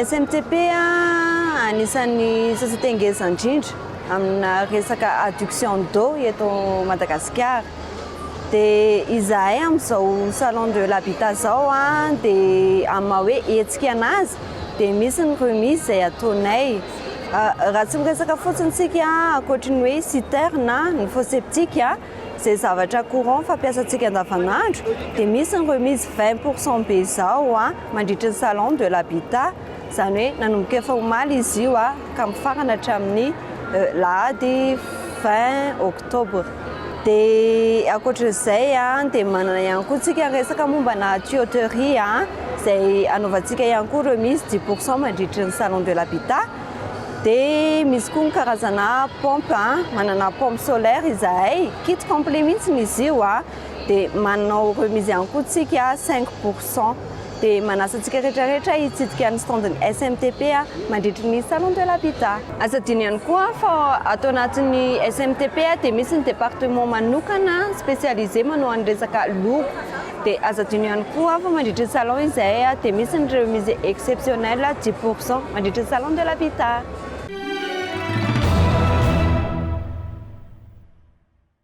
SMTP anisan'ny société ngeza indrindra amina resaka adduction d'eau eto Madagasikara. Dia izahay amin'izao salon de l'habitat zao dia amin'ny hoe hetsika anazy dia misy ny remise izay ataonay. Raha tsy miresaka fotsiny tsika ankoatry ny hoe citerne ny fosse septique izay zavatra courant fampiasantsika andavanandro dia misy ny remise 20% be zao mandritra ny salon de l'habitat, izany hoe nanomboka efa omaly izy io ka mifarana hatramin'ny lahady 20 octobre. Dia ankoatran'izay dia manana ihany koa tsika resaka mombana tuyauterie izay anaovantsika ihany koa remise 10% mandritra ny salon de l'habitat. Dia misy koa ny karazana pompe manana pompe solaire izahay kit complet mihitsy izy io dia manao remise ihany koa tsika 5%. Dia manasa antsika rehetrarehetra hitsidika ny standiny SMTP mandritra ny salon de l'habitat. Aza adino ihany koa fa atao anatin'ny SMTP dia misy ny département manokana spécialisé manao any resaka loko. Dia aza adino ihany koa fa mandritra ny salon izahay dia misy ny remise exceptionnelle 10% mandritra ny salon de l'habitat.